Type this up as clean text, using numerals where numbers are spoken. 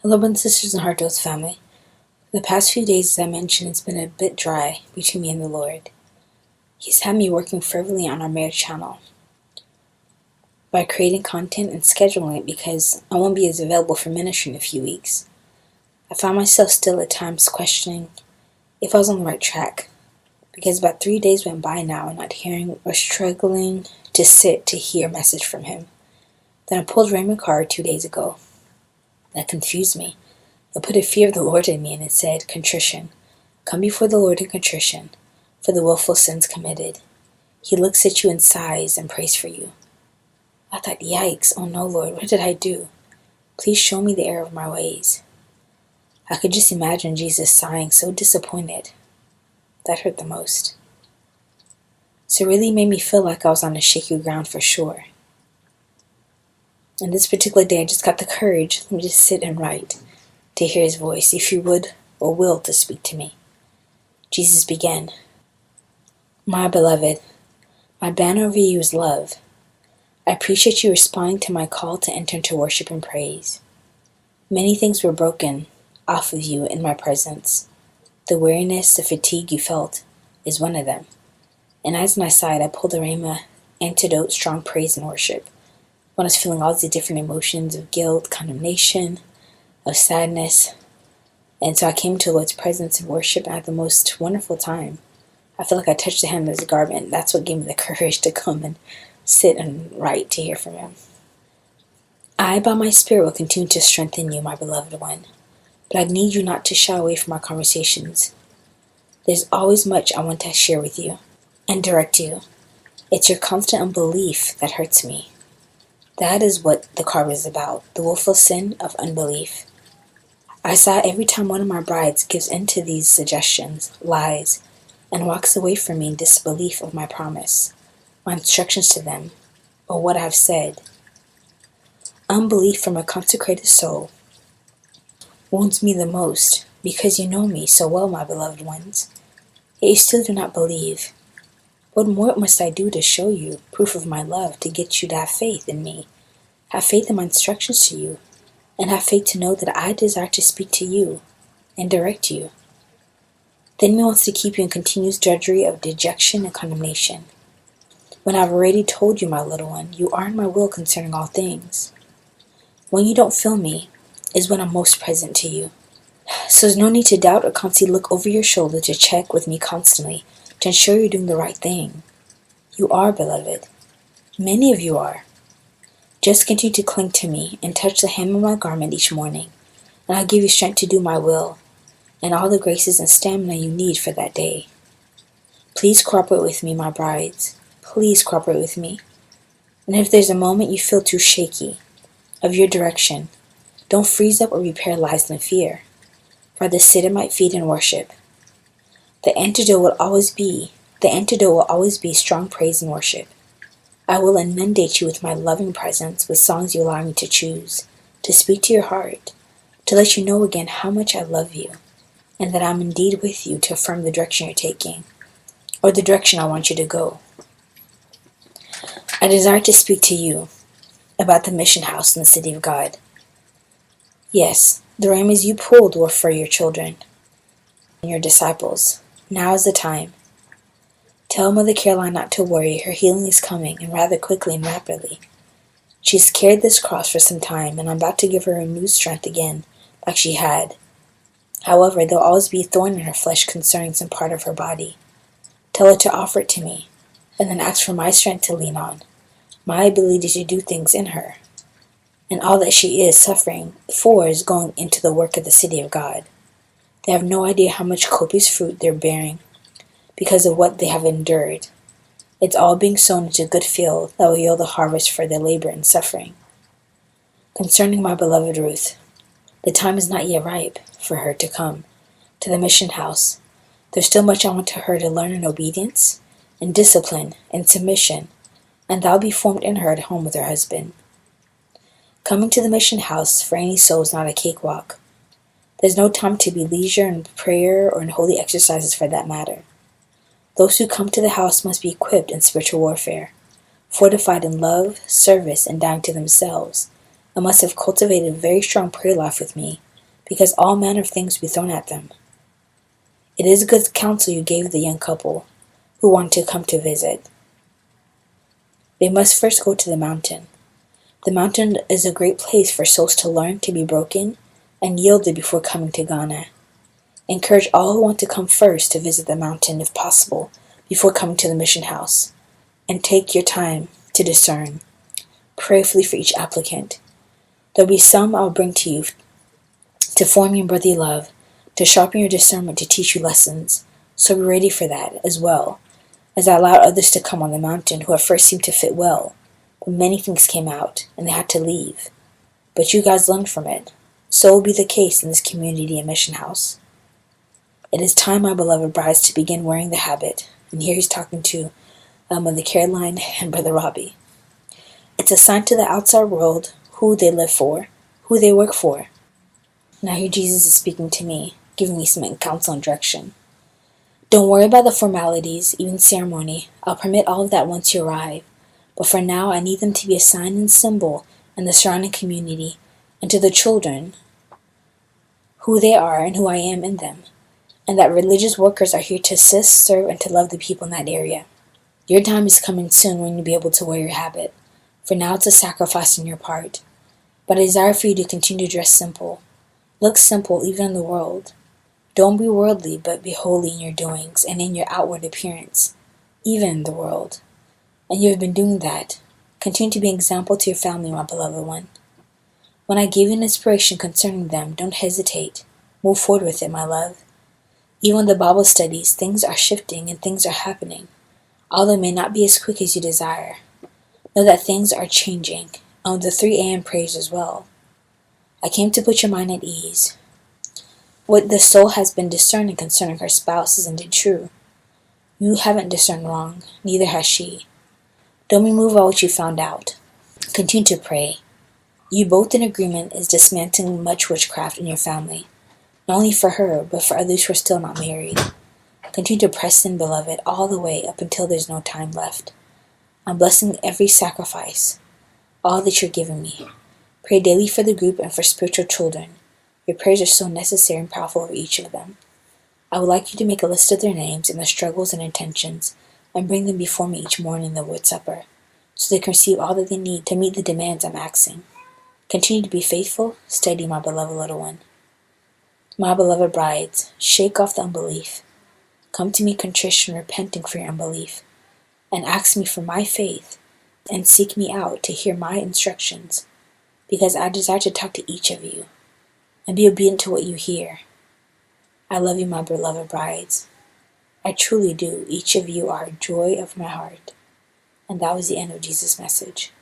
Hello, brothers and sisters and Heartdwellers family. The past few days, as I mentioned, it's been a bit dry between me and the Lord. He's had me working fervently on our marriage channel by creating content and scheduling it because I won't be as available for ministry in a few weeks. I found myself still at times questioning if I was on the right track because about 3 days went by now and not hearing or struggling to sit to hear a message from Him. Then I pulled rhema card 2 days ago. That confused me. It put a fear of the Lord in me, and it said, Contrition. Come before the Lord in contrition, for the willful sins committed. He looks at you and sighs and prays for you. I thought, yikes, oh no, Lord, what did I do? Please show me the error of my ways. I could just imagine Jesus sighing, so disappointed. That hurt the most. So it really made me feel like I was on a shaky ground for sure. And this particular day, I just got the courage, let me just sit and write, to hear His voice, if you would or will to speak to me. Jesus began, My beloved, my banner over you is love. I appreciate you responding to my call to enter into worship and praise. Many things were broken off of you in my presence. The weariness, the fatigue you felt is one of them. And as an aside, I pulled the rhema antidote, strong praise and worship. When I was feeling all the different emotions of guilt, condemnation, of sadness. And so I came to the Lord's presence in worship and had the most wonderful time. I feel like I touched the hem of His garment. That's what gave me the courage to come and sit and write to hear from Him. I, by my Spirit, will continue to strengthen you, my beloved one. But I need you not to shy away from our conversations. There's always much I want to share with you and direct you. It's your constant unbelief that hurts me. That is what the card was about, the willful sin of unbelief. I saw every time one of my brides gives in to these suggestions, lies, and walks away from me in disbelief of my promise, my instructions to them, or what I have said. Unbelief from a consecrated soul wounds me the most, because you know me so well, my beloved ones. Yet you still do not believe. What more must I do to show you proof of my love, to get you to have faith in me, have faith in my instructions to you, and have faith to know that I desire to speak to you and direct you? The enemy wants to keep you in continuous drudgery of dejection and condemnation. When I've already told you, my little one, you are in my will concerning all things. When you don't feel me is when I'm most present to you. So there's no need to doubt or constantly look over your shoulder to check with me constantly, to ensure you're doing the right thing. You are, beloved. Many of you are. Just continue to cling to me and touch the hem of my garment each morning, and I'll give you strength to do my will, and all the graces and stamina you need for that day. Please cooperate with me, my brides. Please cooperate with me. And if there's a moment you feel too shaky of your direction, don't freeze up or be paralyzed in fear. Rather sit at my feet and worship. The antidote will always be strong praise and worship. I will inundate you with my loving presence, with songs you allow me to choose, to speak to your heart, to let you know again how much I love you, and that I'm indeed with you to affirm the direction you're taking, or the direction I want you to go. I desire to speak to you about the mission house in the city of God. Yes, the rhemas you pulled were for your children and your disciples. Now is the time. Tell Mother Caroline not to worry. Her healing is coming, and rather quickly and rapidly. She's carried this cross for some time, and I'm about to give her renewed strength again, like she had. However, there'll always be a thorn in her flesh concerning some part of her body. Tell her to offer it to me, and then ask for my strength to lean on, my ability to do things in her. And all that she is suffering for is going into the work of the city of God. They have no idea how much copious fruit they're bearing because of what they have endured. It's all being sown into a good field that will yield a harvest for their labor and suffering. Concerning my beloved Ruth, the time is not yet ripe for her to come to the mission house. There's still much I want her to learn in obedience, in discipline, and submission, and that'll be formed in her at home with her husband. Coming to the mission house for any soul is not a cakewalk. There's no time to be leisure in prayer or in holy exercises for that matter. Those who come to the house must be equipped in spiritual warfare, fortified in love, service, and dying to themselves, and must have cultivated a very strong prayer life with me because all manner of things will be thrown at them. It is good counsel you gave the young couple who want to come to visit. They must first go to the mountain. The mountain is a great place for souls to learn to be broken and yielded before coming to Ghana. Encourage all who want to come first to visit the mountain if possible before coming to the mission house, and take your time to discern prayerfully for each applicant. There will be some I will bring to you to form you in brotherly love, to sharpen your discernment, to teach you lessons. So be ready for that as well, as I allowed others to come on the mountain who at first seemed to fit well, but many things came out and they had to leave. But you guys learned from it. So will be the case in this community and mission house. It is time, my beloved brides, to begin wearing the habit. And here he's talking to Mother Caroline and Brother Robbie. It's a sign to the outside world who they live for, who they work for. Now here Jesus is speaking to me, giving me some counsel and direction. Don't worry about the formalities, even ceremony. I'll permit all of that once you arrive. But for now, I need them to be a sign and symbol in the surrounding community, and to the children, who they are and who I am in them, and that religious workers are here to assist, serve, and to love the people in that area. Your time is coming soon when you'll be able to wear your habit. For now, it's a sacrifice on your part. But I desire for you to continue to dress simple. Look simple even in the world. Don't be worldly, but be holy in your doings and in your outward appearance, even in the world. And you have been doing that. Continue to be an example to your family, my beloved one. When I give you an inspiration concerning them, don't hesitate. Move forward with it, my love. Even in the Bible studies, things are shifting and things are happening, although it may not be as quick as you desire. Know that things are changing, and with the 3 a.m. prayers as well. I came to put your mind at ease. What the soul has been discerning concerning her spouse is indeed true. You haven't discerned wrong, neither has she. Don't be moved by what you found out. Continue to pray. You both in agreement is dismantling much witchcraft in your family, not only for her, but for others who are still not married. Continue to press in, beloved, all the way up until there's no time left. I'm blessing every sacrifice, all that you're giving me. Pray daily for the group and for spiritual children. Your prayers are so necessary and powerful for each of them. I would like you to make a list of their names and their struggles and intentions, and bring them before me each morning in the Lord's Supper, so they can receive all that they need to meet the demands I'm asking. Continue to be faithful, steady, my beloved little one. My beloved brides, shake off the unbelief. Come to me contrition, repenting for your unbelief, and ask me for my faith, and seek me out to hear my instructions, because I desire to talk to each of you, and be obedient to what you hear. I love you, my beloved brides. I truly do. Each of you are a joy of my heart. And that was the end of Jesus' message.